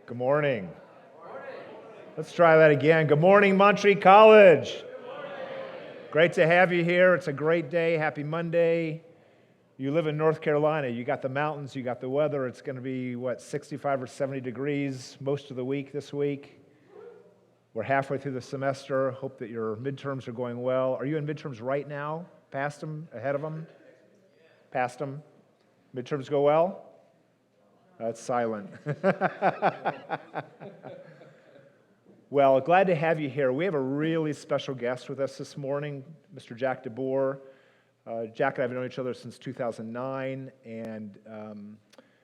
Good morning. Let's try that again. Good morning, Montreat College. Great to have you here. It's a great day. Happy Monday. You live in North Carolina. You got the mountains. You got the weather. It's going to be, 65 or 70 degrees most of the week this week. We're halfway through the semester. Hope that your midterms are going well. Are you in midterms right now? Past them? Ahead of them? Past them? Midterms go well? That's silent. Well, glad to have you here. We have a really special guest with us this morning, Mr. Jack DeBoer. Jack and I have known each other since 2009 and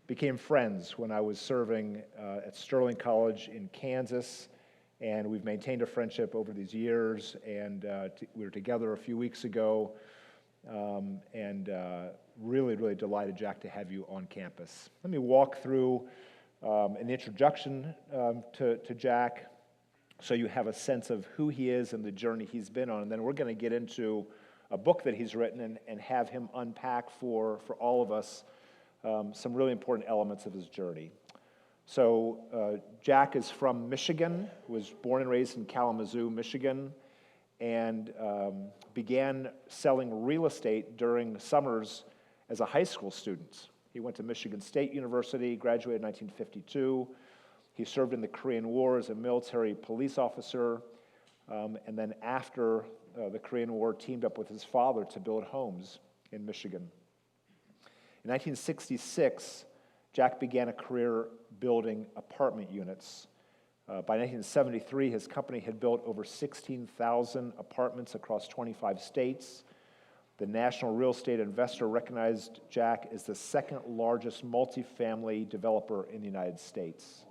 became friends when I was serving at Sterling College in Kansas. And we've maintained a friendship over these years. And we were together a few weeks ago. Really delighted, Jack, to have you on campus. Let me walk through an introduction to Jack so you have a sense of who he is and the journey he's been on. And then we're going to get into a book that he's written and have him unpack for all of us some really important elements of his journey. So Jack is from Michigan, was born and raised in Kalamazoo, Michigan, and began selling real estate during summers as a high school student. He went to Michigan State University, graduated in 1952. He served in the Korean War as a military police officer, and then after the Korean War, teamed up with his father to build homes in Michigan. In 1966, Jack began a career building apartment units. By 1973, his company had built over 16,000 apartments across 25 states. The National Real Estate Investor recognized Jack as the second largest multifamily developer in the United States.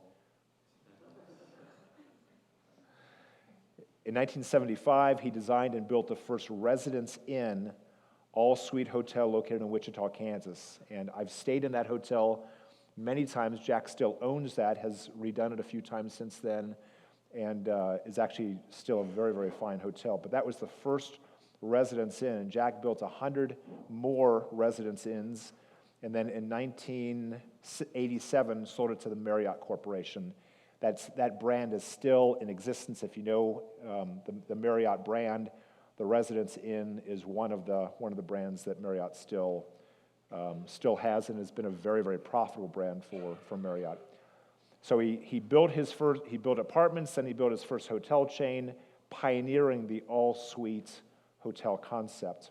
In 1975, he designed and built the first Residence Inn all-suite hotel located in Wichita, Kansas. And I've stayed in that hotel many times. Jack still owns that, has redone it a few times since then, and is actually still a very, very fine hotel. But that was the first Residence Inn. Jack built 100 more Residence Inns, and then in 1987 sold it to the Marriott Corporation. That brand is still in existence. If you know the Marriott brand, the Residence Inn is one of the brands that Marriott still has and has been a very, very profitable brand for Marriott. So he built apartments, then he built his first hotel chain, pioneering the all-suite hotel concept.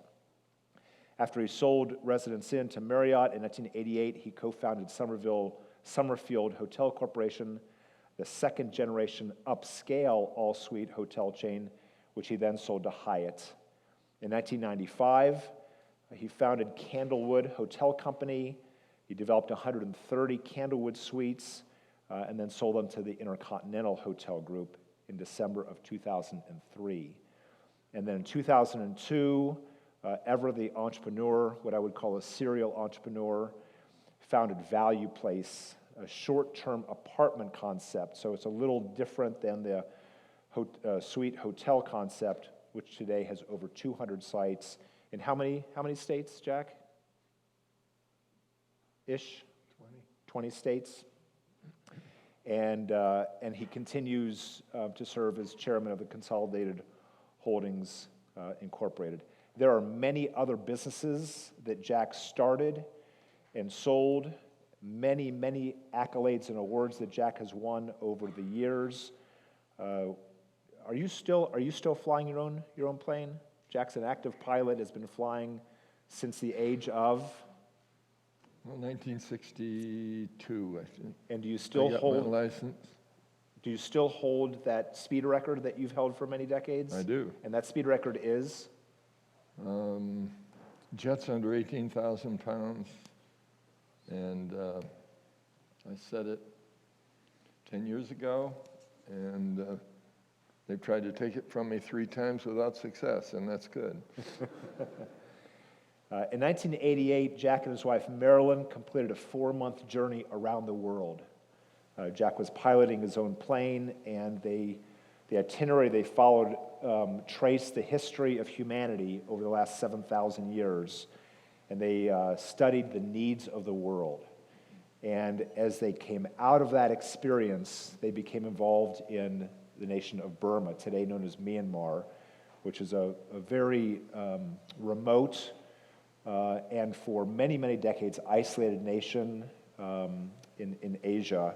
After he sold Residence Inn to Marriott in 1988, he co-founded Summerfield Hotel Corporation, the second-generation upscale all-suite hotel chain, which he then sold to Hyatt. In 1995, he founded Candlewood Hotel Company. He developed 130 Candlewood suites and then sold them to the Intercontinental Hotel Group in December of 2003. And then in 2002, Ever the entrepreneur, what I would call a serial entrepreneur, founded Value Place, a short-term apartment concept. So it's a little different than the suite hotel concept, which today has over 200 sites. In how many states, Jack? Ish? 20 states. And he continues to serve as chairman of the Consolidated Holdings Incorporated. There are many other businesses that Jack started and sold, many accolades and awards that Jack has won over the years. Are you still flying your own plane? Jack's an active pilot, has been flying since the age of? Well, 1962, I think. And do you still hold my license? Do you still hold that speed record that you've held for many decades? I do. And that speed record is? Jets under 18,000 pounds. And I set it 10 years ago, and they've tried to take it from me 3 times without success, and that's good. In 1988, Jack and his wife Marilyn completed a 4-month journey around the world. Jack was piloting his own plane, and the itinerary they followed traced the history of humanity over the last 7,000 years, and they studied the needs of the world. And as they came out of that experience, they became involved in the nation of Burma, today known as Myanmar, which is a very remote and for many, many decades isolated nation in Asia.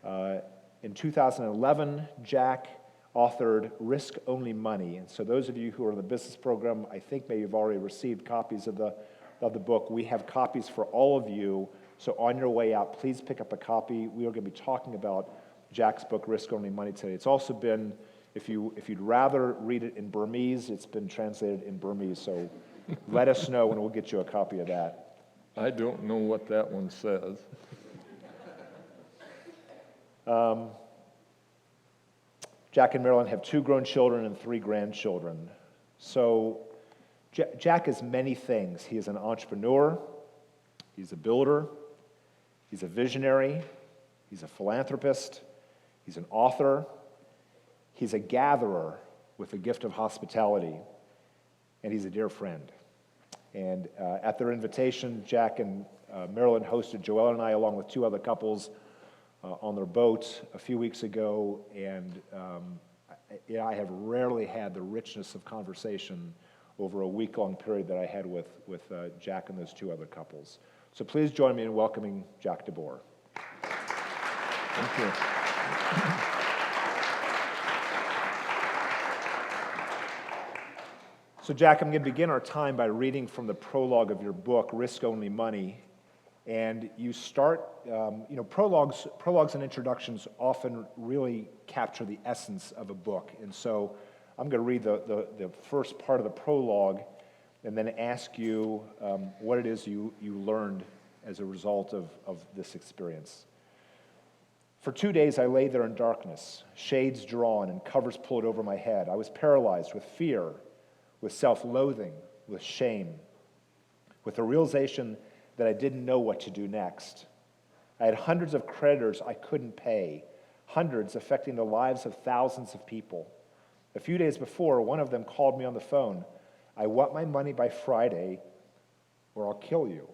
In 2011, Jack authored Risk Only Money. And so those of you who are in the business program, I think maybe you've already received copies of the book. We have copies for all of you. So on your way out, please pick up a copy. We are going to be talking about Jack's book, Risk Only Money, today. It's also been, if you'd rather read it in Burmese, it's been translated in Burmese. So let us know and we'll get you a copy of that. I don't know what that one says. Jack and Marilyn have 2 grown children and 3 grandchildren. So Jack is many things. He is an entrepreneur, he's a builder, he's a visionary, he's a philanthropist, he's an author, he's a gatherer with a gift of hospitality, and he's a dear friend. And at their invitation, Jack and Marilyn hosted Joelle and I, along with 2 other couples, on their boat a few weeks ago, and I have rarely had the richness of conversation over a week-long period that I had with Jack and those 2 other couples. So please join me in welcoming Jack DeBoer. Thank you. So Jack, I'm going to begin our time by reading from the prologue of your book, Risk Only Money. And you start, prologues and introductions often really capture the essence of a book. And so I'm going to read the first part of the prologue and then ask you what it is you learned as a result of this experience. For 2 days I lay there in darkness, shades drawn and covers pulled over my head. I was paralyzed with fear, with self-loathing, with shame, with the realization that I didn't know what to do next. I had hundreds of creditors I couldn't pay, hundreds affecting the lives of thousands of people. A few days before, one of them called me on the phone. I want my money by Friday or I'll kill you,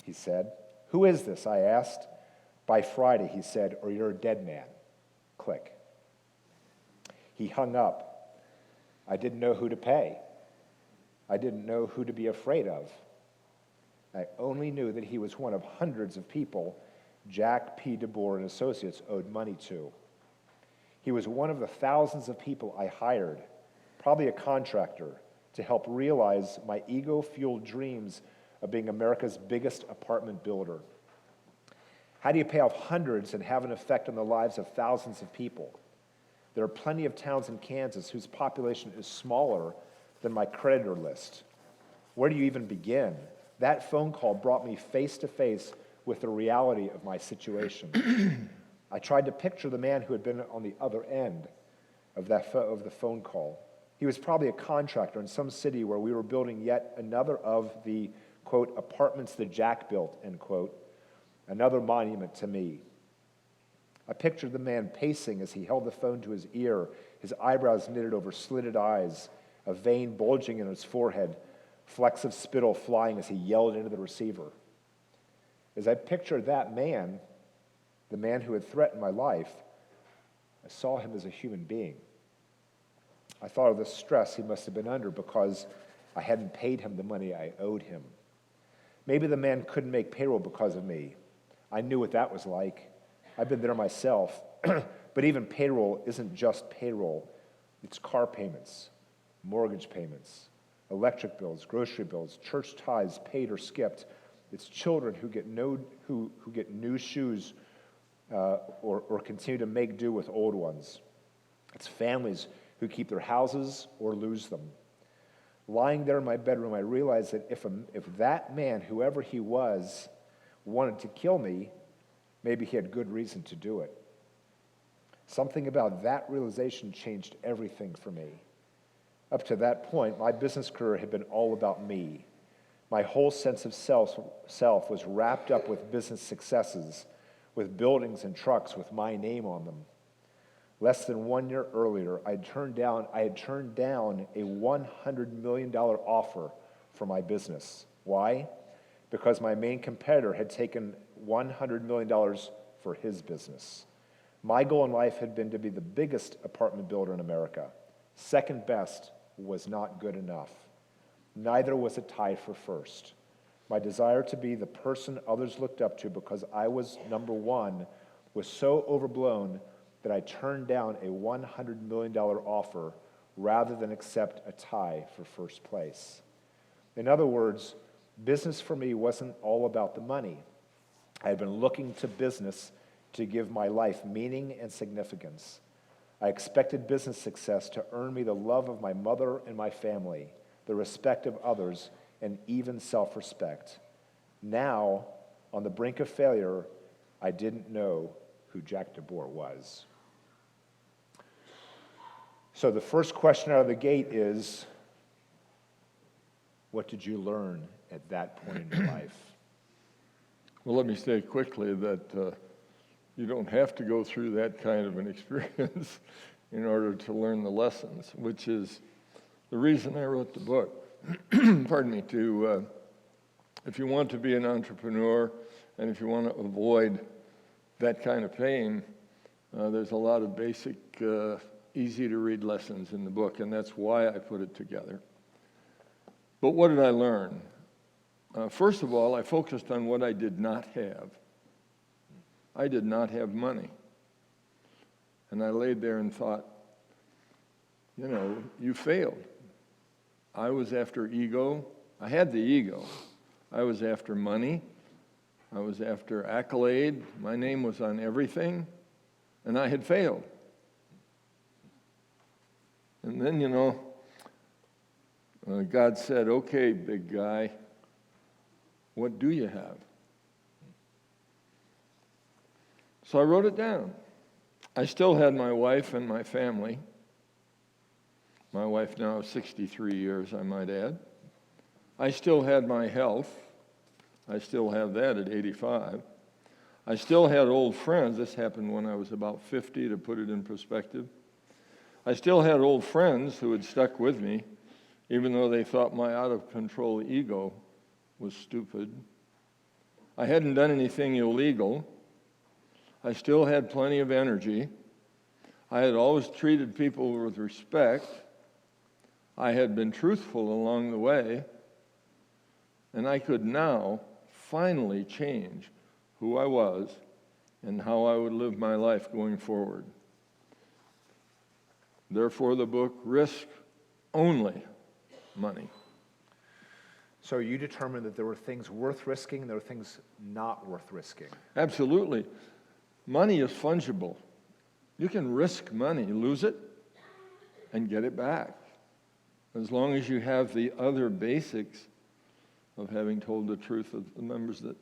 he said. Who is this? I asked. By Friday, he said, or you're a dead man. Click. He hung up. I didn't know who to pay. I didn't know who to be afraid of. I only knew that he was one of hundreds of people Jack P. DeBoer and Associates owed money to. He was one of the thousands of people I hired, probably a contractor, to help realize my ego-fueled dreams of being America's biggest apartment builder. How do you pay off hundreds and have an effect on the lives of thousands of people? There are plenty of towns in Kansas whose population is smaller than my creditor list. Where do you even begin? That phone call brought me face to face with the reality of my situation. I tried to picture the man who had been on the other end of the phone call. He was probably a contractor in some city where we were building yet another of the, quote, apartments that Jack built, end quote, another monument to me. I pictured the man pacing as he held the phone to his ear, his eyebrows knitted over slitted eyes, a vein bulging in his forehead, flecks of spittle flying as he yelled into the receiver. As I pictured that man, the man who had threatened my life, I saw him as a human being. I thought of the stress he must have been under because I hadn't paid him the money I owed him. Maybe the man couldn't make payroll because of me. I knew what that was like. I've been there myself. But even payroll isn't just payroll. It's car payments, mortgage payments, electric bills, grocery bills, church tithes paid or skipped. It's children who get new shoes or continue to make do with old ones. It's families who keep their houses or lose them. Lying there in my bedroom, I realized that if that man, whoever he was, wanted to kill me, maybe he had good reason to do it. Something about that realization changed everything for me. Up to that point, my business career had been all about me. My whole sense of self was wrapped up with business successes, with buildings and trucks with my name on them. Less than 1 year earlier, I had turned down a $100 million offer for my business. Why? Because my main competitor had taken $100 million for his business. My goal in life had been to be the biggest apartment builder in America. Second best was not good enough. Neither was a tie for first. My desire to be the person others looked up to because I was number one was so overblown that I turned down a $100 million offer rather than accept a tie for first place. In other words, business for me wasn't all about the money. I had been looking to business to give my life meaning and significance. I expected business success to earn me the love of my mother and my family, the respect of others, and even self-respect. Now, on the brink of failure, I didn't know who Jack DeBoer was. So the first question out of the gate is, what did you learn at that point in your life? Well, let me say quickly that you don't have to go through that kind of an experience in order to learn the lessons, which is the reason I wrote the book. Pardon me, if you want to be an entrepreneur and if you want to avoid that kind of pain, there's a lot of basic, easy-to-read lessons in the book, and that's why I put it together. But what did I learn? First of all, I focused on what I did not have. I did not have money. And I laid there and thought, you failed. I was after ego. I had the ego. I was after money. I was after accolade. My name was on everything, and I had failed. And then, God said, okay, big guy, what do you have? So I wrote it down. I still had my wife and my family. My wife now is 63 years, I might add. I still had my health. I still have that at 85. I still had old friends. This happened when I was about 50, to put it in perspective. I still had old friends who had stuck with me, even though they thought my out-of-control ego was stupid. I hadn't done anything illegal. I still had plenty of energy. I had always treated people with respect. I had been truthful along the way. And I could now finally change who I was and how I would live my life going forward. Therefore, the book, Risk Only Money. So you determined that there were things worth risking, and there were things not worth risking. Absolutely. Money is fungible. You can risk money, lose it, and get it back, as long as you have the other basics of having told the truth of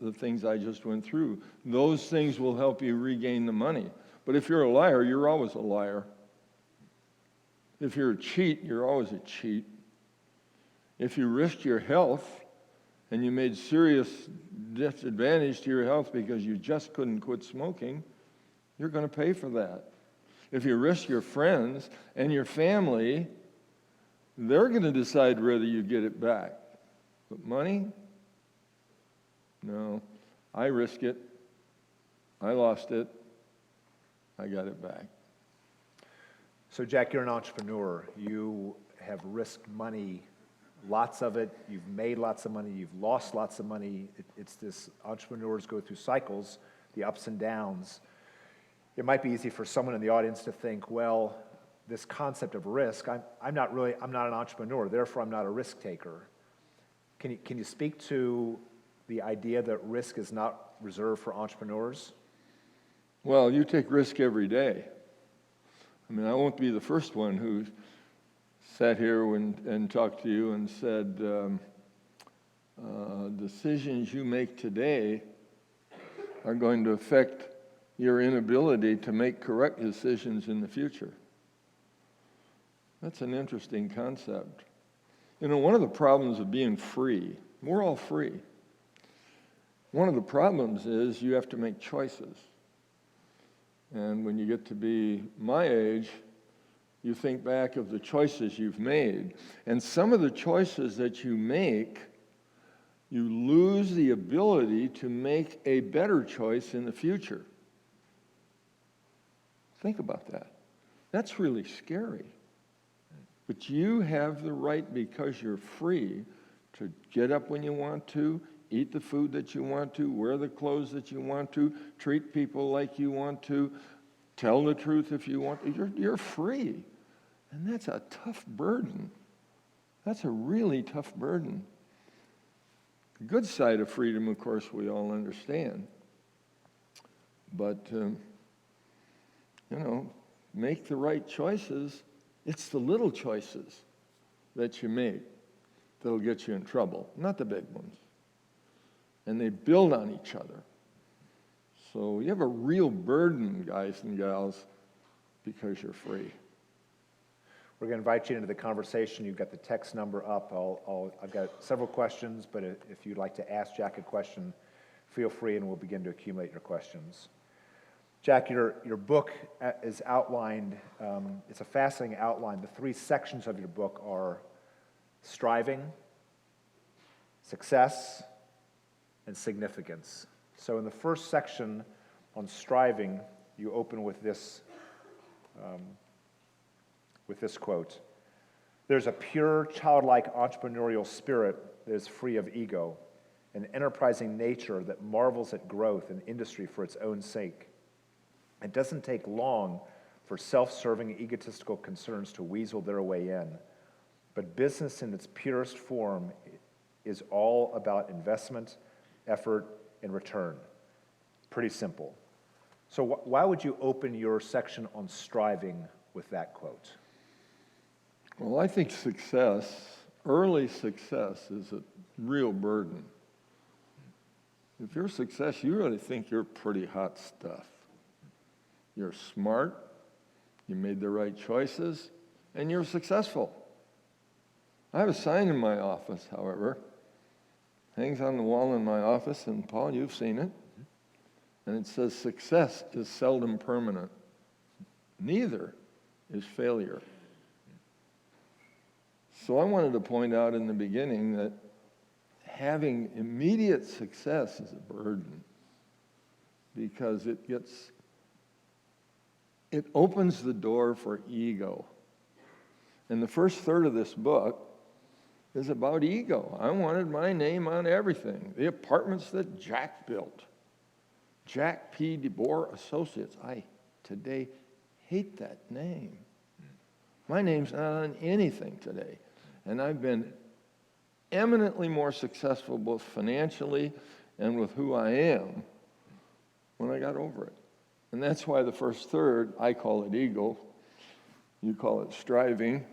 the things I just went through. Those things will help you regain the money. But if you're a liar, you're always a liar. If you're a cheat, you're always a cheat. If you risked your health and you made serious disadvantage to your health because you just couldn't quit smoking, you're going to pay for that. If you risk your friends and your family, they're going to decide whether you get it back. But money? No. I risk it. I lost it. I got it back. So Jack, you're an entrepreneur. You have risked money, lots of it. You've made lots of money. You've lost lots of money. It's this, entrepreneurs go through cycles, the ups and downs. It might be easy for someone in the audience to think, well, this concept of risk, I'm not an entrepreneur, therefore I'm not a risk taker. Can you speak to the idea that risk is not reserved for entrepreneurs? Well, you take risk every day. I mean, I won't be the first one who sat here and talked to you and said, decisions you make today are going to affect your inability to make correct decisions in the future. That's an interesting concept. One of the problems of being free, we're all free. One of the problems is you have to make choices. And when you get to be my age, you think back of the choices you've made. And some of the choices that you make you lose the ability to make a better choice in the future. Think about that. That's really scary. But you have the right, because you're free, to get up when you want to, eat the food that you want to, wear the clothes that you want to, treat people like you want to, tell the truth if you want to. You're free. And that's a tough burden. That's a really tough burden. The good side of freedom, of course, we all understand. But, make the right choices. It's the little choices that you make that'll get you in trouble, not the big ones. And they build on each other. So you have a real burden, guys and gals, because you're free. We're going to invite you into the conversation. You've got the text number up. I've got several questions, but if you'd like to ask Jack a question, feel free and we'll begin to accumulate your questions. Jack, your book is outlined, it's a fascinating outline. The three sections of your book are striving, success, and significance. So in the first section on striving, you open with this quote: "There's a pure, childlike entrepreneurial spirit that is free of ego, an enterprising nature that marvels at growth and industry for its own sake. It doesn't take long for self-serving, egotistical concerns to weasel their way in, but business in its purest form is all about investment, effort, and return." Pretty simple. So why would you open your section on striving with that quote? Well, I think early success, is a real burden. If you're a success, you really think you're pretty hot stuff. You're smart, you made the right choices, and you're successful. I have a sign in my office, however, hangs on the wall in my office, and Paul, you've seen it, and it says, "Success is seldom permanent. Neither is failure." So I wanted to point out in the beginning that having immediate success is a burden, because it opens the door for ego. And the first third of this book is about ego. I wanted my name on everything. The apartments that Jack built. Jack P. DeBoer Associates. I today hate that name. My name's not on anything today. And I've been eminently more successful both financially and with who I am when I got over it. And that's why the first third, I call it ego, you call it striving,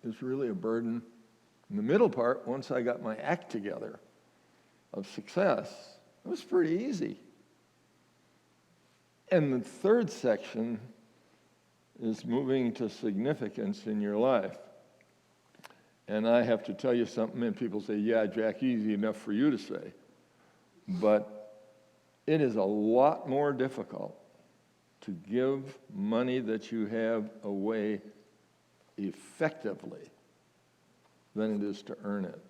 is really a burden. In the middle part, once I got my act together of success, it was pretty easy. And the third section is moving to significance in your life. And I have to tell you something, and people say, "Yeah, Jack, easy enough for you to say." But it is a lot more difficult to give money that you have away effectively than it is to earn it.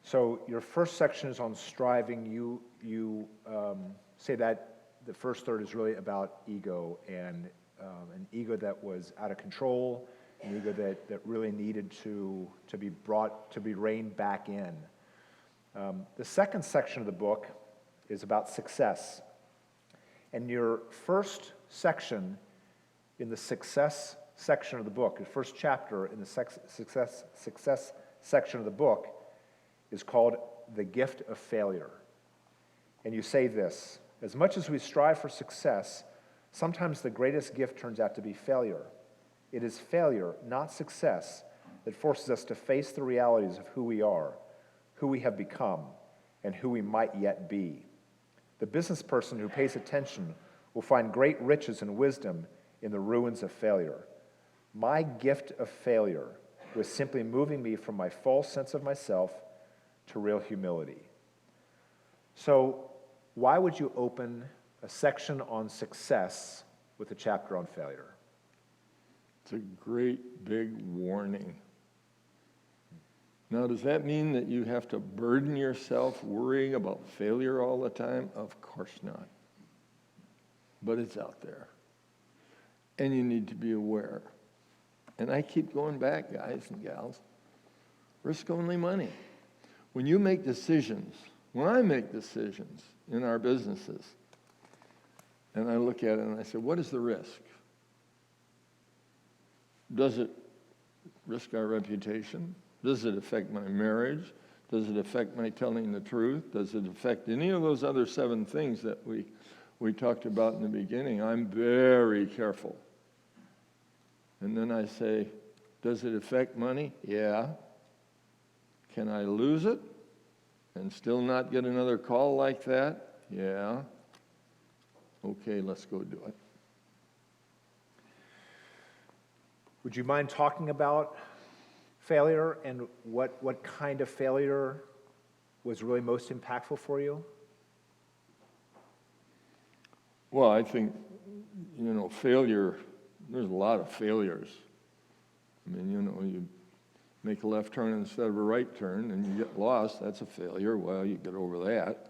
So your first section is on striving. You say that the first third is really about ego, and an ego that was out of control, an ego that really needed to be reined back in. The second section of the book is about success. And your first section in the success section of the book, the first chapter in the success section of the book, is called The Gift of Failure. And you say this: "As much as we strive for success, sometimes the greatest gift turns out to be failure. It is failure, not success, that forces us to face the realities of who we are, who we have become, and who we might yet be. The business person who pays attention will find great riches and wisdom in the ruins of failure. My gift of failure was simply moving me from my false sense of myself to real humility." So why would you open a section on success with a chapter on failure? It's a great big warning. Now, does that mean that you have to burden yourself worrying about failure all the time? Of course not. But it's out there. And you need to be aware. And I keep going back, guys and gals. Risk-only money. When you make decisions, when I make decisions in our businesses, and I look at it and I say, what is the risk? Does it risk our reputation? Does it affect my marriage? Does it affect my telling the truth? Does it affect any of those other 7 things that we talked about in the beginning? I'm very careful. And then I say, does it affect money? Yeah. Can I lose it and still not get another call like that? Yeah. Okay, let's go do it. Would you mind talking about failure and what kind of failure was really most impactful for you? Well, I think, failure, there's a lot of failures. I mean, you make a left turn instead of a right turn and you get lost, that's a failure. Well, you get over that.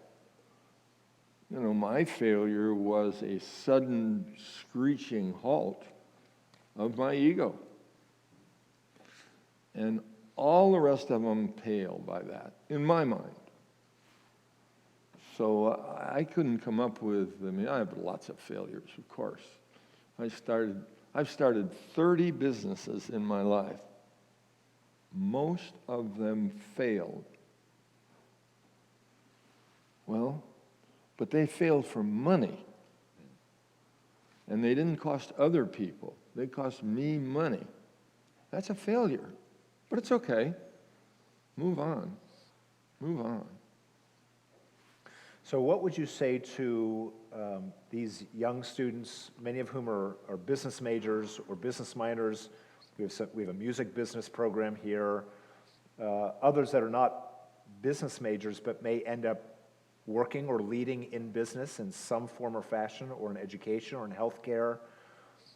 My failure was a sudden screeching halt of my ego. And all the rest of them pale by that, in my mind. So I couldn't come up with, I have lots of failures, of course. I've started 30 businesses in my life. Most of them failed. Well, but they failed for money. And they didn't cost other people. They cost me money. That's a failure. But it's okay. Move on. Move on. So what would you say to these young students, many of whom are business majors or business minors? We have a music business program here. Others that are not business majors but may end up working or leading in business in some form or fashion, or in education or in healthcare.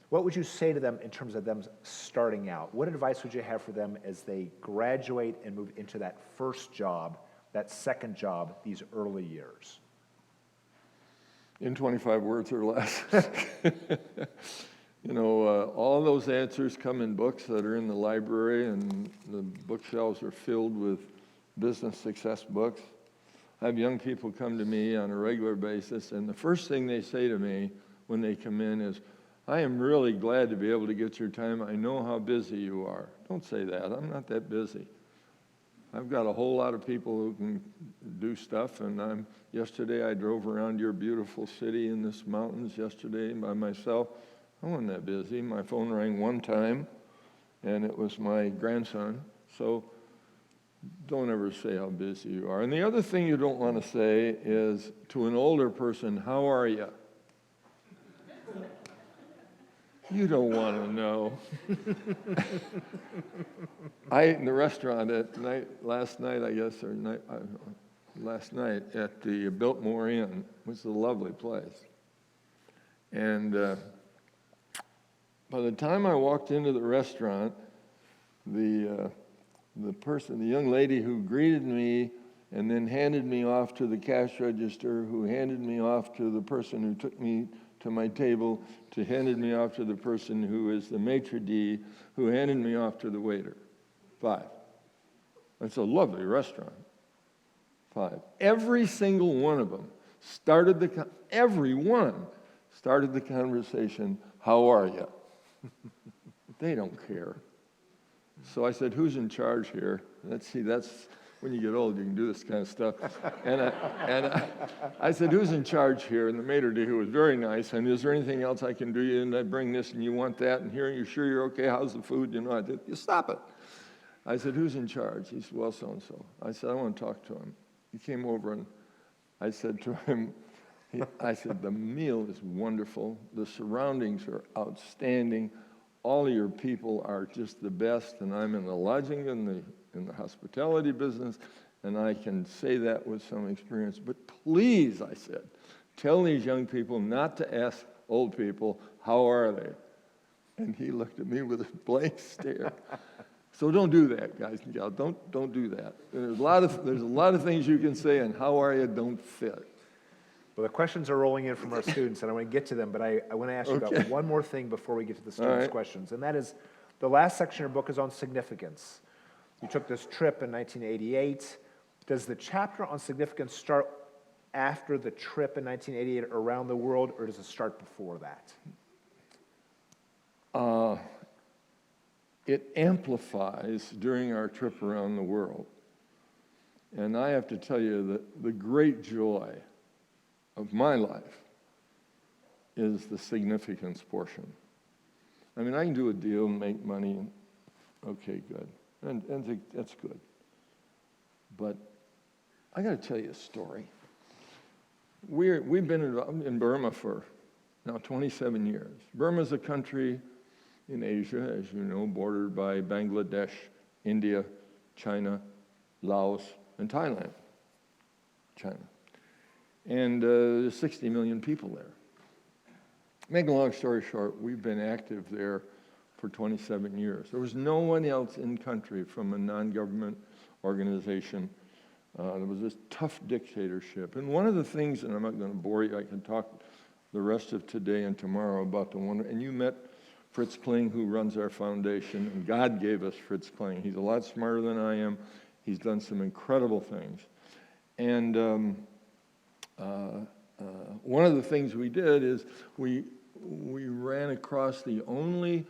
What would you say to them in terms of them starting out? What advice would you have for them as they graduate and move into that first job, that second job, these early years? In 25 words or less. All those answers come in books that are in the library, and the bookshelves are filled with business success books. I have young people come to me on a regular basis, and the first thing they say to me when they come in is, I am really glad to be able to get your time. I know how busy you are. Don't say that. I'm not that busy. I've got a whole lot of people who can do stuff, and yesterday I drove around your beautiful city in the mountains yesterday by myself. I wasn't that busy. My phone rang one time, and it was my grandson. So don't ever say how busy you are. And the other thing you don't want to say is to an older person, how are you? You don't want to know. I ate in the restaurant last night at the Biltmore Inn, which is a lovely place. And by the time I walked into the restaurant, the young lady who greeted me and then handed me off to the cash register, who handed me off to the person who took me to my table, handed me off to the person who is the maitre d', who handed me off to the waiter. 5. It's a lovely restaurant. 5. Every single one of them started the conversation, how are you? They don't care. So I said, who's in charge here? That's when you get old, you can do this kind of stuff. And I said, who's in charge here? And the maitre d', who was very nice, and is there anything else I can do? And I bring this, and you want that, and here, you sure you're okay? How's the food? I said, you stop it. I said, who's in charge? He said, well, so-and-so. I said, I want to talk to him. He came over, and I said to him, the meal is wonderful. The surroundings are outstanding. All of your people are just the best, and I'm in the lodging in the hospitality business, and I can say that with some experience. But please, I said, tell these young people not to ask old people, how are they? And he looked at me with a blank stare. So don't do that, guys and gals. Don't do that. There's a lot of things you can say, and how are you don't fit. Well, the questions are rolling in from our students, and I want to get to them, but I want to ask you about one more thing before we get to the students' right. questions, and that is the last section of your book is on significance. You took this trip in 1988. Does the chapter on significance start after the trip in 1988 around the world, or does it start before that? It amplifies during our trip around the world. And I have to tell you that the great joy of my life is the significance portion. I mean, I can do a deal and make money, and okay, good. And that's good. But I got to tell you a story. We've been in Burma for now 27 years. Burma's a country in Asia, as you know, bordered by Bangladesh, India, China, Laos, and Thailand. China. And there's 60 million people there. Make a long story short, we've been active there for 27 years. There was no one else in country from a non-government organization. There was this tough dictatorship. And one of the things, and I'm not going to bore you, I can talk the rest of today and tomorrow about the one, and you met Fritz Kling, who runs our foundation, and God gave us Fritz Kling. He's a lot smarter than I am. He's done some incredible things. And one of the things we did is we ran across the only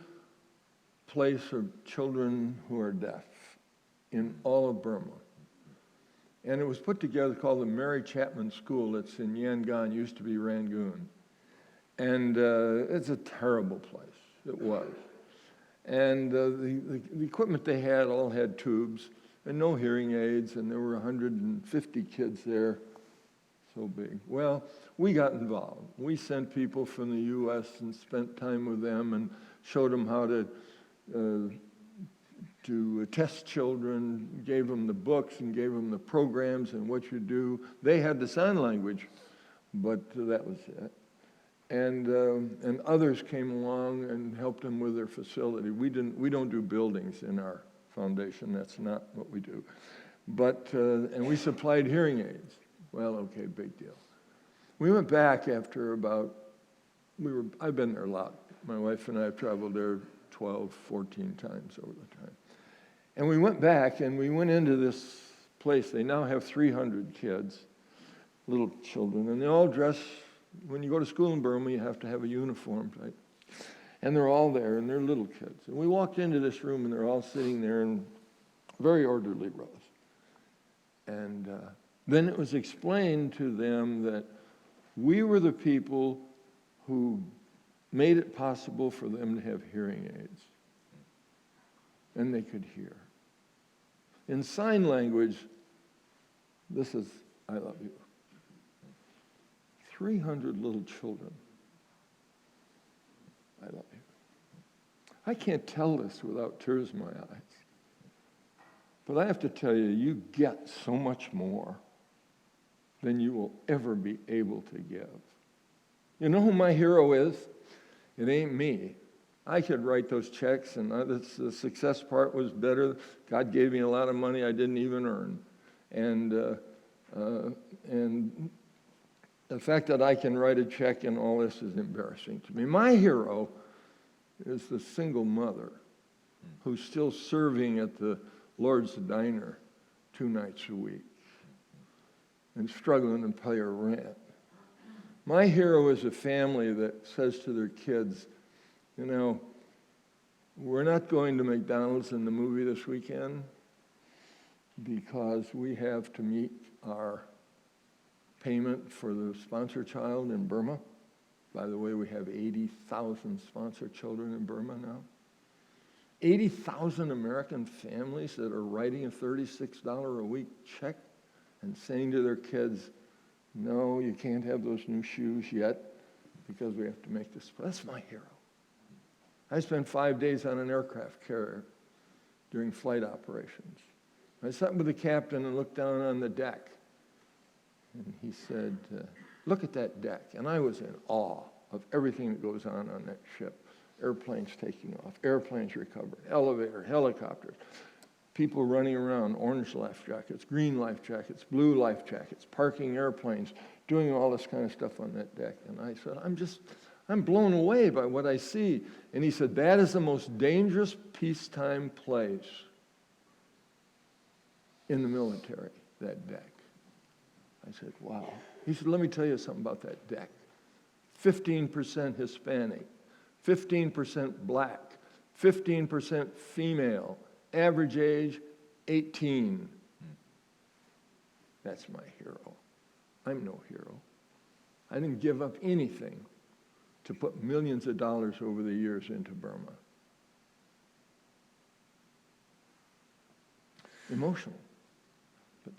place for children who are deaf in all of Burma. And it was put together called the Mary Chapman School. It's in Yangon, used to be Rangoon. And it's a terrible place. It was. And the equipment they had all had tubes and no hearing aids, and there were 150 kids there, so big. Well, we got involved. We sent people from the U.S. and spent time with them and showed them how to test children, gave them the books and gave them the programs and what you do. They had the sign language, but that was it. And others came along and helped them with their facility. We don't do buildings in our foundation. That's not what we do. But and we supplied hearing aids. Well, okay, big deal. We went back after I've been there a lot. My wife and I have traveled there 12, 14 times over the time. And we went back and we went into this place. They now have 300 kids, little children, and they all dress. When you go to school in Burma, you have to have a uniform type. And they're all there, and they're little kids. And we walked into this room, and they're all sitting there in very orderly rows. And then it was explained to them that we were the people who made it possible for them to have hearing aids. And they could hear. In sign language, this is, I love you. 300 little children. I love you. I can't tell this without tears in my eyes. But I have to tell you, you get so much more than you will ever be able to give. You know who my hero is? It ain't me. I could write those checks, and the success part was better. God gave me a lot of money I didn't even earn. And the fact that I can write a check and all this is embarrassing to me. My hero is the single mother who's still serving at the Lord's Diner 2 nights a week and struggling to pay her rent. My hero is a family that says to their kids, you know, we're not going to McDonald's in the movie this weekend because we have to meet our payment for the sponsor child in Burma. By the way, we have 80,000 sponsor children in Burma now. 80,000 American families that are writing a $36 a week check and saying to their kids, no, you can't have those new shoes yet because we have to make this. That's my hero. I spent 5 days on an aircraft carrier during flight operations. I sat with the captain and looked down on the deck. And he said, look at that deck. And I was in awe of everything that goes on that ship. airplanes taking off, airplanes recovering, elevator, helicopters, people running around, orange life jackets, green life jackets, blue life jackets, parking airplanes, doing all this kind of stuff on that deck. And I said, I'm blown away by what I see. And he said, that is the most dangerous peacetime place in the military, that deck. I said, wow. He said, let me tell you something about that deck. 15% Hispanic, 15% black, 15% female, average age 18. That's my hero. I'm no hero. I didn't give up anything to put millions of dollars over the years into Burma. Emotional, but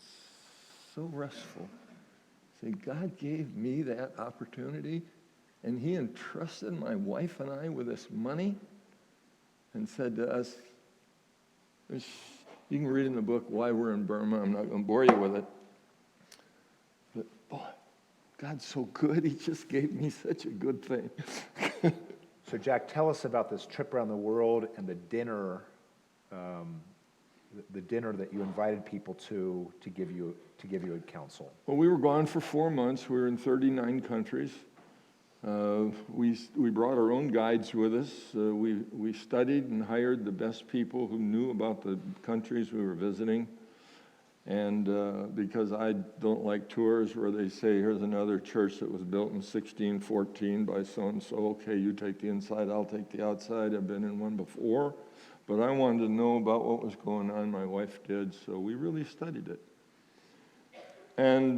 so restful. See, God gave me that opportunity, and he entrusted my wife and I with this money and said to us, you can read in the book why we're in Burma. I'm not going to bore you with it. But boy, God's so good. He just gave me such a good thing. So Jack, tell us about this trip around the world and the dinner that you invited people to give you counsel. Well, we were gone for 4 months. We were in 39 countries. We brought our own guides with us. We studied and hired the best people who knew about the countries we were visiting. And because I don't like tours where they say, here's another church that was built in 1614 by so-and-so. Okay, you take the inside, I'll take the outside. I've been in one before. But I wanted to know about what was going on. My wife did, so we really studied it. And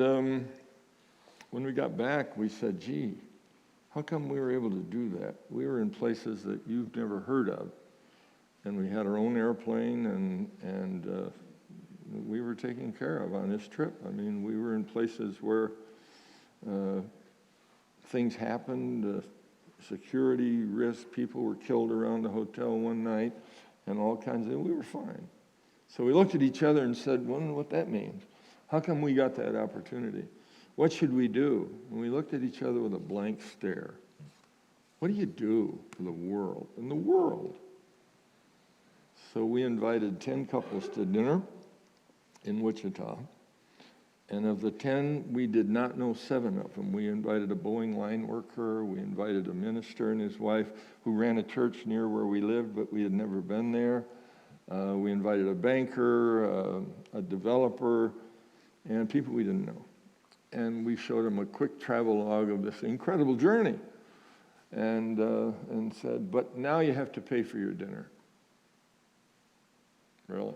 when we got back, we said, gee, how come we were able to do that? We were in places that you've never heard of. And we had our own airplane, and we were taken care of on this trip. I mean, we were in places where things happened, security risk, people were killed around the hotel one night, and all kinds of, we were fine. So we looked at each other and said, wonder what that means. How come we got that opportunity? What should we do? And we looked at each other with a blank stare. What do you do for the world? In the world. So we invited 10 couples to dinner in Wichita. And of the 10, we did not know 7 of them. We invited a Boeing line worker. We invited a minister and his wife who ran a church near where we lived, but we had never been there. We invited a banker, a developer, and people we didn't know. And we showed them a quick travel log of this incredible journey and said, but now you have to pay for your dinner. Really?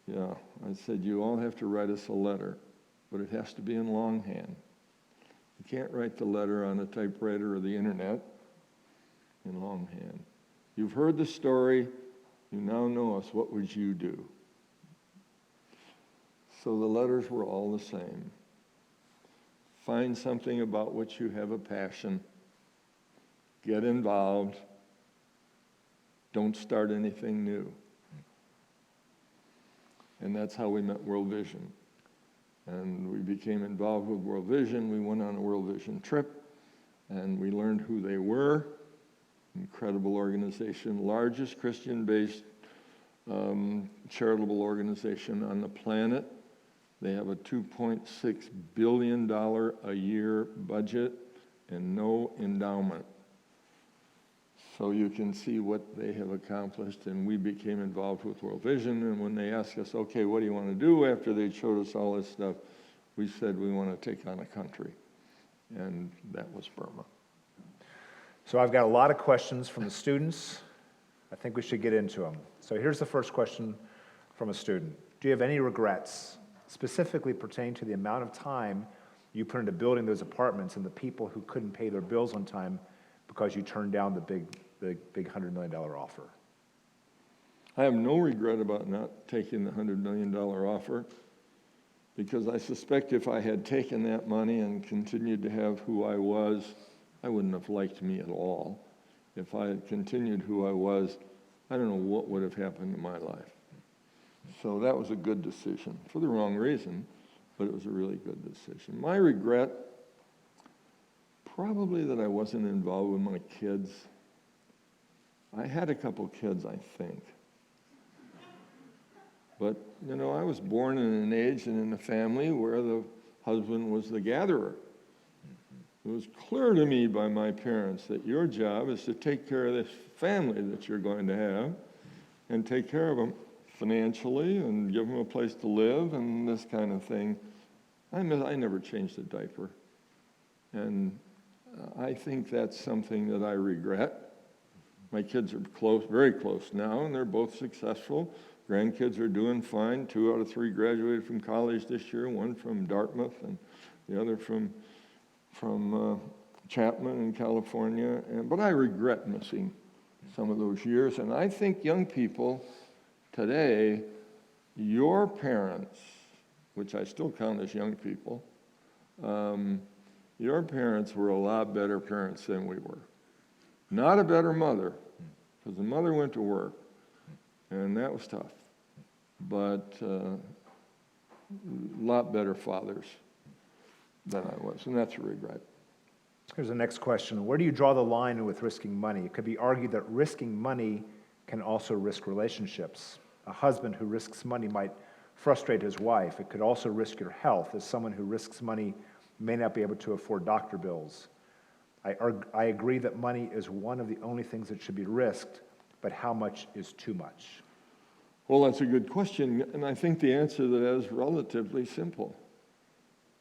Yeah, I said, you all have to write us a letter, but it has to be in longhand. You can't write the letter on a typewriter or the internet in longhand. You've heard the story. You now know us. What would you do? So the letters were all the same. Find something about which you have a passion. Get involved. Don't start anything new. And that's how we met World Vision. And we became involved with World Vision. We went on a World Vision trip, and we learned who they were. Incredible organization, largest Christian-based charitable organization on the planet. They have a $2.6 billion a year budget and no endowment. So you can see what they have accomplished, and we became involved with World Vision, and when they asked us, okay, what do you want to do after they showed us all this stuff, we said we want to take on a country, and that was Burma. So I've got a lot of questions from the students. I think we should get into them. So here's the first question from a student. Do you have any regrets, specifically pertaining to the amount of time you put into building those apartments and the people who couldn't pay their bills on time because you turned down the big $100 million offer? I have no regret about not taking the $100 million offer, because I suspect if I had taken that money and continued to have who I was, I wouldn't have liked me at all. If I had continued who I was, I don't know what would have happened in my life. So that was a good decision, for the wrong reason, but it was a really good decision. My regret, probably that I wasn't involved with my kids. I had a couple kids, I think. But, I was born in an age and in a family where the husband was the gatherer. It was clear to me by my parents that your job is to take care of this family that you're going to have and take care of them financially and give them a place to live and this kind of thing. I never changed a diaper. And I think that's something that I regret. My kids are close, very close now, and they're both successful. Grandkids are doing fine. 2 out of 3 graduated from college this year, one from Dartmouth and the other from Chapman in California. But I regret missing some of those years. And I think young people today, your parents, which I still count as young people, your parents were a lot better parents than we were. Not a better mother, because the mother went to work, and that was tough. But a lot better fathers than I was, and that's a regret. Here's the next question. Where do you draw the line with risking money? It could be argued that risking money can also risk relationships. A husband who risks money might frustrate his wife. It could also risk your health, as someone who risks money may not be able to afford doctor bills. I agree that money is one of the only things that should be risked, but how much is too much? Well, that's a good question, and I think the answer to that is relatively simple.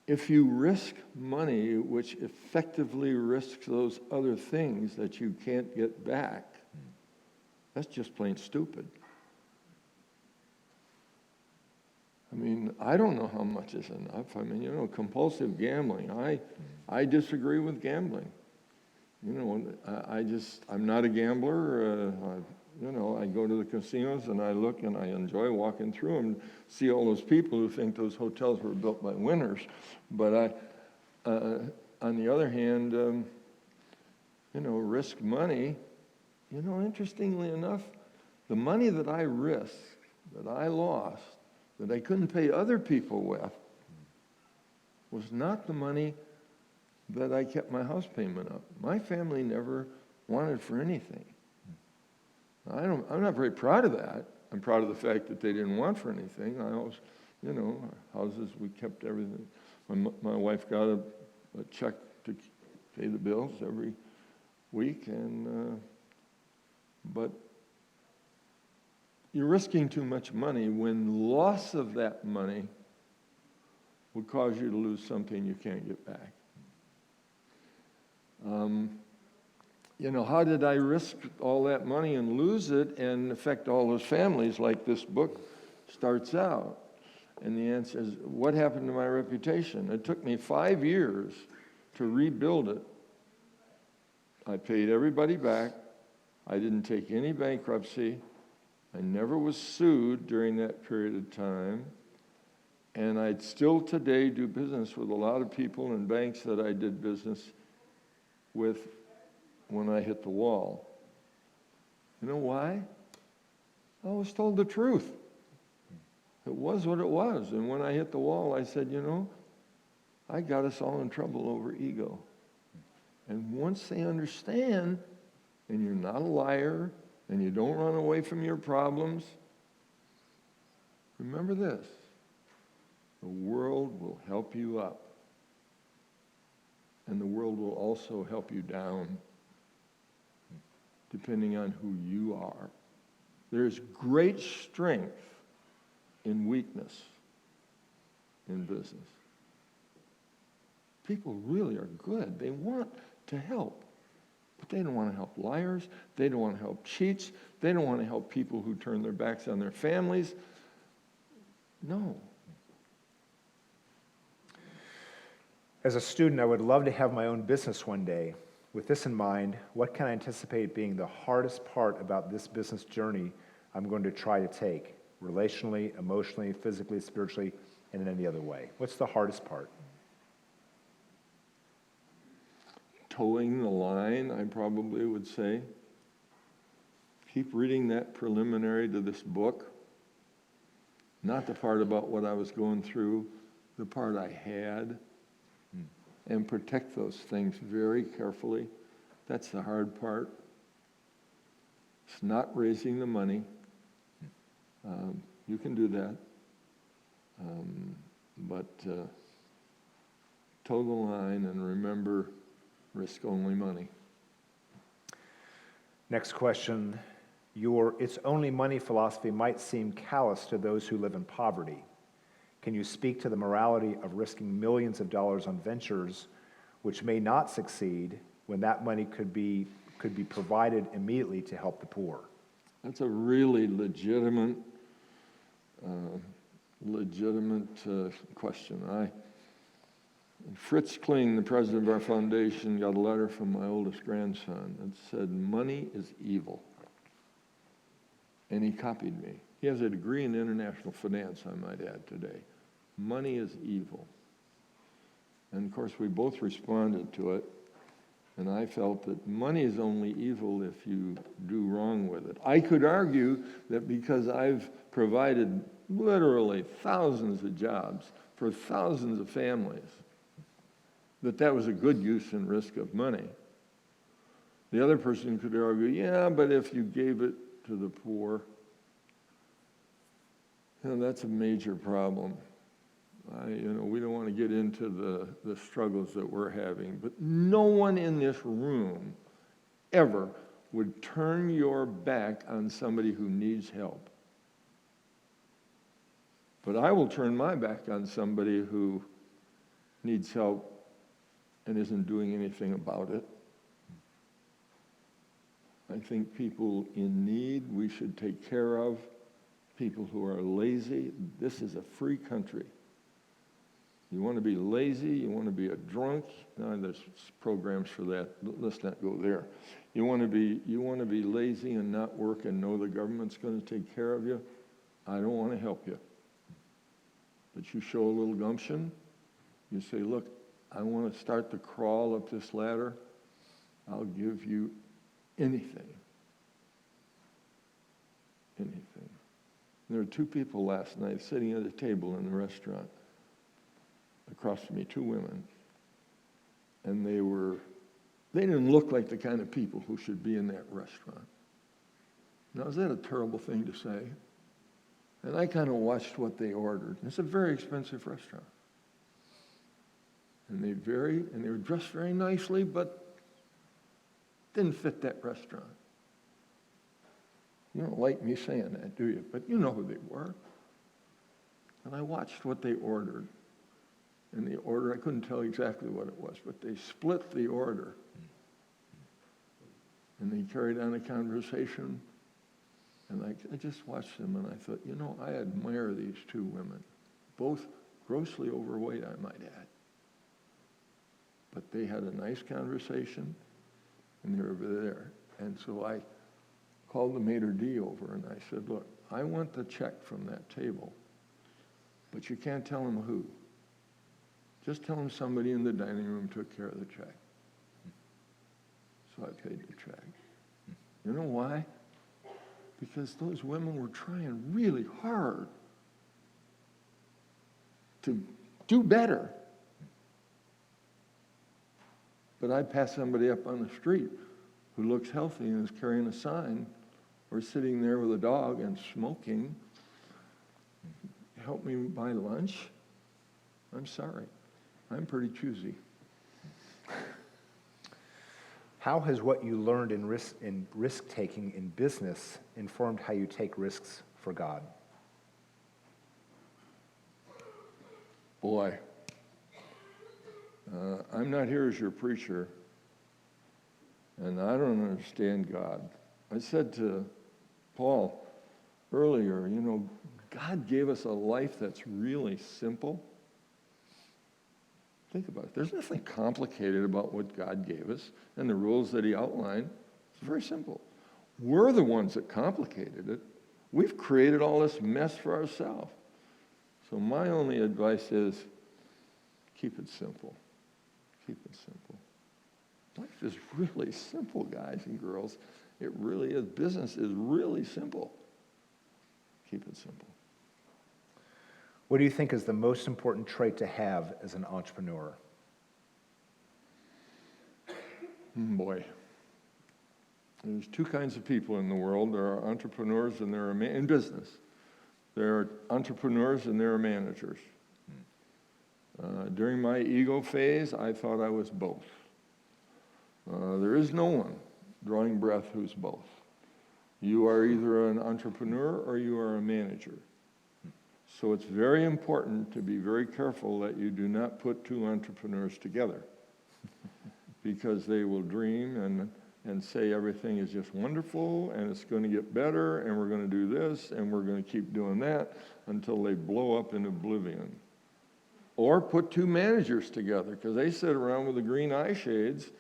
If you risk money, which effectively risks those other things that you can't get back, that's just plain stupid. I mean, I don't know how much is enough. I mean, compulsive gambling. I disagree with gambling. I'm not a gambler. I go to the casinos and I look and I enjoy walking through them, see all those people who think those hotels were built by winners. But on the other hand, risk money. Interestingly enough, the money that I risked, that I lost, that I couldn't pay other people with, was not the money that I kept my house payment up. My family never wanted for anything. I'm not very proud of that. I'm proud of the fact that they didn't want for anything. I always, houses, we kept everything. My wife got a check to pay the bills every week, but you're risking too much money when loss of that money would cause you to lose something you can't get back. How did I risk all that money and lose it and affect all those families like this book starts out? And the answer is, what happened to my reputation? It took me 5 years to rebuild it. I paid everybody back. I didn't take any bankruptcy. I never was sued during that period of time. And I still today do business with a lot of people and banks that I did business with when I hit the wall. You know why? I was told the truth. It was what it was. And when I hit the wall, I said, I got us all in trouble over ego. And once they understand, and you're not a liar, and you don't run away from your problems, remember this: the world will help you up, and the world will also help you down, depending on who you are. There's great strength in weakness in business. People really are good. They want to help. But they don't want to help liars. They don't want to help cheats. They don't want to help people who turn their backs on their families. No. As a student, I would love to have my own business one day. With this in mind, what can I anticipate being the hardest part about this business journey I'm going to try to take, relationally, emotionally, physically, spiritually, and in any other way? What's the hardest part? Towing the line, I probably would say. Keep reading that preliminary to this book. Not the part about what I was going through, the part I had. And protect those things very carefully. That's the hard part. It's not raising the money. You can do that. But toe the line and remember, risk only money. Next question. Your "it's only money" philosophy might seem callous to those who live in poverty. Can you speak to the morality of risking millions of dollars on ventures which may not succeed when that money could be provided immediately to help the poor? That's a really legitimate question. Fritz Kling, the president of our foundation, got a letter from my oldest grandson that said, "Money is evil." And he copied me. He has a degree in international finance, I might add today. Money is evil. And of course, we both responded to it. And I felt that money is only evil if you do wrong with it. I could argue that because I've provided literally thousands of jobs for thousands of families, that was a good use and risk of money. The other person could argue, yeah, but if you gave it to the poor, that's a major problem. We don't want to get into the struggles that we're having, but no one in this room ever would turn your back on somebody who needs help. But I will turn my back on somebody who needs help and isn't doing anything about it. I think people in need we should take care of. People who are lazy. This is a free country. You want to be lazy, you want to be a drunk. No, there's programs for that. Let's not go there. You want to be lazy and not work and know the government's going to take care of you. I don't want to help you. But you show a little gumption. You say, look, I want to start the crawl up this ladder. I'll give you anything. Anything. There were two people last night sitting at a table in the restaurant. Across from me, two women. And they didn't look like the kind of people who should be in that restaurant. Now, is that a terrible thing to say? And I kind of watched what they ordered. It's a very expensive restaurant. And they were dressed very nicely, but didn't fit that restaurant. You don't like me saying that, do you? But you know who they were. And I watched what they ordered. And the order, I couldn't tell exactly what it was, but they split the order. And they carried on a conversation. And I just watched them, and I thought, I admire these two women. Both grossly overweight, I might add. But they had a nice conversation, and they were there. And so I called the maitre d' over, and I said, look, I want the check from that table, but you can't tell them who. Just tell them somebody in the dining room took care of the check. So I paid the check. You know why? Because those women were trying really hard to do better. But I pass somebody up on the street who looks healthy and is carrying a sign, or sitting there with a dog and smoking. Help me buy lunch? I'm sorry. I'm pretty choosy. How has what you learned in risk-taking in business informed how you take risks for God? Boy, I'm not here as your preacher, and I don't understand God. I said to Paul earlier, God gave us a life that's really simple. Think about it. There's nothing complicated about what God gave us and the rules that he outlined. It's very simple. We're the ones that complicated it. We've created all this mess for ourselves. So my only advice is keep it simple. Keep it simple. Life is really simple, guys and girls. It really is. Business is really simple. Keep it simple. What do you think is the most important trait to have as an entrepreneur? Boy, There's two kinds of people in the world. There are entrepreneurs and there are in business. There are entrepreneurs and there are managers. During my ego phase, I thought I was both. There is no one drawing breath who's both. You are either an entrepreneur or you are a manager. So it's very important to be very careful that you do not put two entrepreneurs together because they will dream and say everything is just wonderful and it's going to get better and we're going to do this and we're going to keep doing that until they blow up in oblivion. Or put two managers together because they sit around with the green eye shades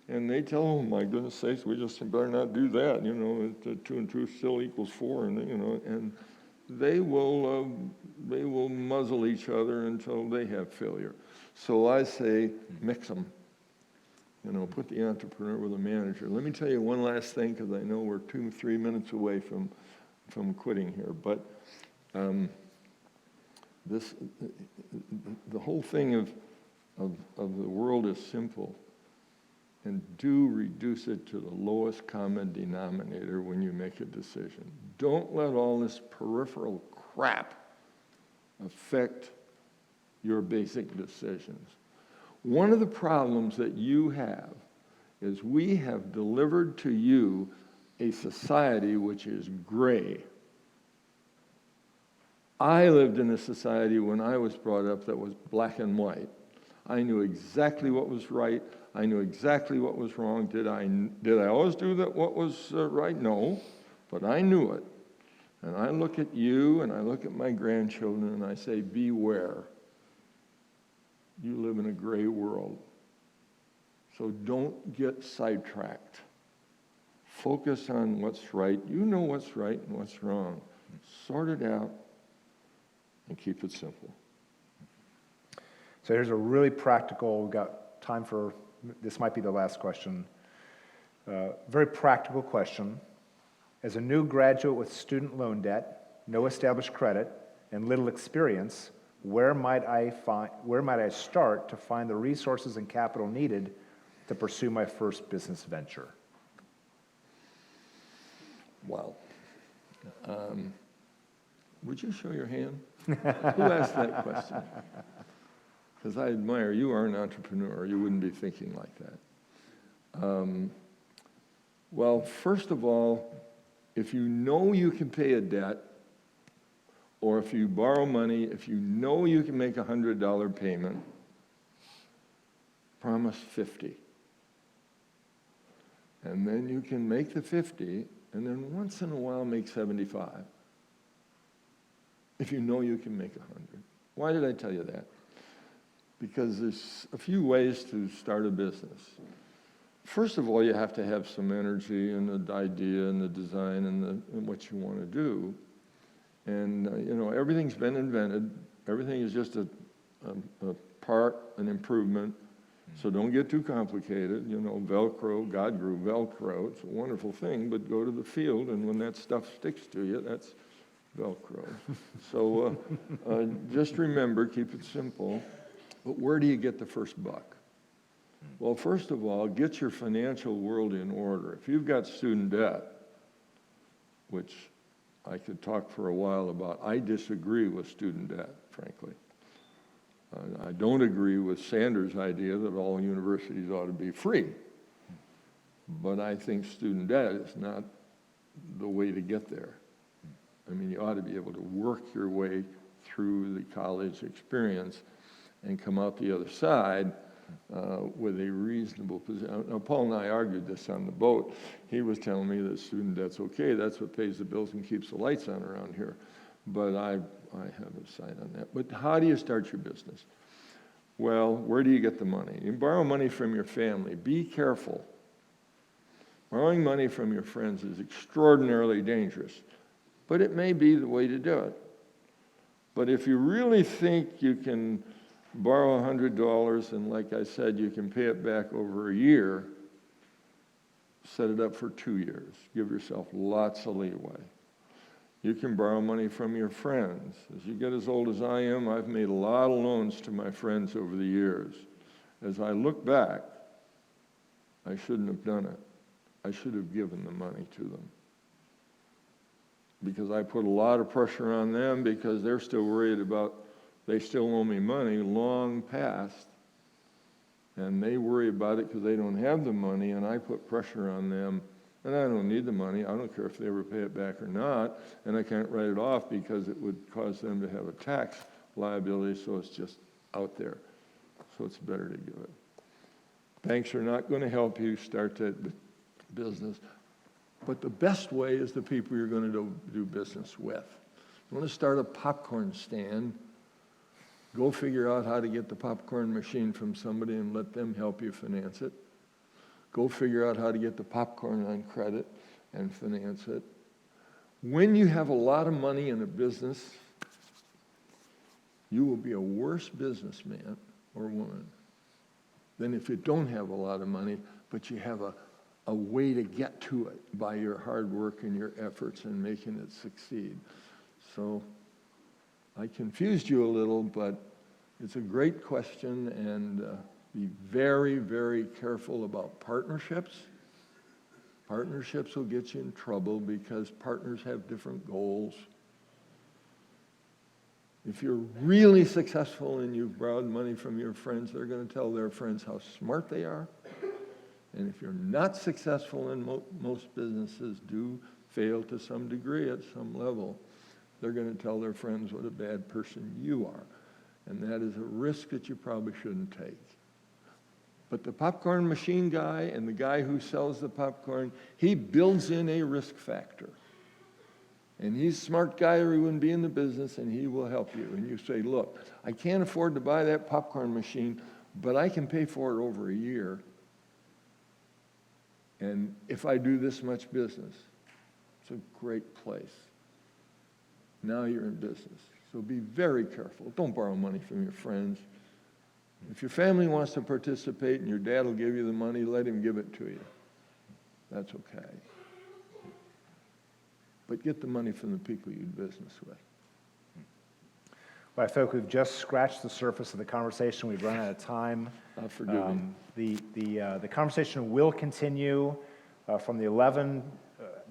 and they tell, oh my goodness sakes, we just better not do that. 2 and 2 still equals 4, and they will muzzle each other until they have failure. So I say, mix them. Put the entrepreneur with a manager. Let me tell you one last thing, because I know we're 2-3 minutes away from quitting here. But the whole thing of the world is simple, and do reduce it to the lowest common denominator when you make a decision. Don't let all this peripheral crap affect your basic decisions. One of the problems that you have is we have delivered to you a society which is gray. I lived in a society when I was brought up that was black and white. I knew exactly what was right. I knew exactly what was wrong. Did I always do that? What was right? No, but I knew it. And I look at you and I look at my grandchildren and I say, beware. You live in a gray world. So don't get sidetracked. Focus on what's right. You know what's right and what's wrong. Sort it out and keep it simple. So here's a really practical, we've got time for, this might be the last question. Very practical question. As a new graduate with student loan debt, no established credit, and little experience, where might I start to find the resources and capital needed to pursue my first business venture? Wow. Would you show your hand? Who asked that question? Because I admire, you are an entrepreneur. You wouldn't be thinking like that. Well, first of all, if you know you can pay a debt, or if you borrow money, if you know you can make a $100 payment, promise 50. And then you can make the 50, and then once in a while make 75. If you know you can make 100. Why did I tell you that? Because there's a few ways to start a business. First of all, you have to have some energy and the idea and the design and what you want to do. And, everything's been invented. Everything is just a part, an improvement. So don't get too complicated. Velcro, God grew Velcro. It's a wonderful thing, but go to the field, and when that stuff sticks to you, that's Velcro. So just remember, keep it simple. But where do you get the first buck? Well, first of all, get your financial world in order. If you've got student debt, which I could talk for a while about, I disagree with student debt, frankly. I don't agree with Sanders' idea that all universities ought to be free. But I think student debt is not the way to get there. I mean, you ought to be able to work your way through the college experience and come out the other side with a reasonable position. Now, Paul and I argued this on the boat. He was telling me that student debt's okay. That's what pays the bills and keeps the lights on around here. But I have a side on that. But how do you start your business? Well, where do you get the money? You borrow money from your family. Be careful. Borrowing money from your friends is extraordinarily dangerous, but it may be the way to do it. But if you really think you can borrow $100, and like I said, you can pay it back over a year, set it up for 2 years. Give yourself lots of leeway. You can borrow money from your friends. As you get as old as I am, I've made a lot of loans to my friends over the years. As I look back, I shouldn't have done it. I should have given the money to them. Because I put a lot of pressure on them because they're still worried about, they still owe me money long past. And they worry about it because they don't have the money, and I put pressure on them. And I don't need the money. I don't care if they ever pay it back or not. And I can't write it off because it would cause them to have a tax liability, so it's just out there. So it's better to give it. Banks are not going to help you start that business. But the best way is the people you're going to do business with. You want to start a popcorn stand, go figure out how to get the popcorn machine from somebody and let them help you finance it. Go figure out how to get the popcorn on credit and finance it. When you have a lot of money in a business, you will be a worse businessman or woman than if you don't have a lot of money, but you have a way to get to it by your hard work and your efforts in making it succeed. So I confused you a little, but it's a great question, and be very, very careful about partnerships. Partnerships will get you in trouble because partners have different goals. If you're really successful and you've borrowed money from your friends, they're going to tell their friends how smart they are. And if you're not successful, and most businesses do fail to some degree at some level, they're going to tell their friends what a bad person you are. And that is a risk that you probably shouldn't take. But the popcorn machine guy and the guy who sells the popcorn, he builds in a risk factor. And he's a smart guy or he wouldn't be in the business, and he will help you. And you say, look, I can't afford to buy that popcorn machine, but I can pay for it over a year. And if I do this much business, it's a great place. Now you're in business. So be very careful. Don't borrow money from your friends. If your family wants to participate and your dad will give you the money, let him give it to you. That's okay. But get the money from the people you do business with. Well, I think we've just scratched the surface of the conversation. We've run out of time. Forgive me. The conversation will continue from the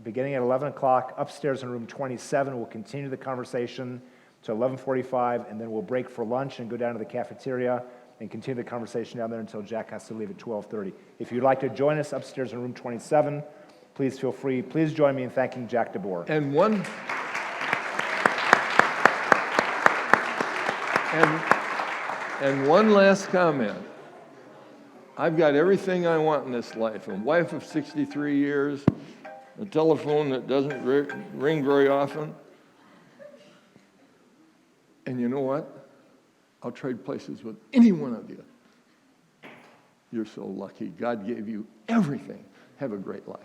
beginning at 11 o'clock upstairs in room 27. We'll continue the conversation to 11:45, and then we'll break for lunch and go down to the cafeteria and continue the conversation down there until Jack has to leave at 12:30. If you'd like to join us upstairs in room 27, please feel free. Please join me in thanking Jack DeBoer. And one last comment. I've got everything I want in this life. A wife of 63 years, a telephone that doesn't ring very often. And you know what? I'll trade places with any one of you. You're so lucky. God gave you everything. Have a great life.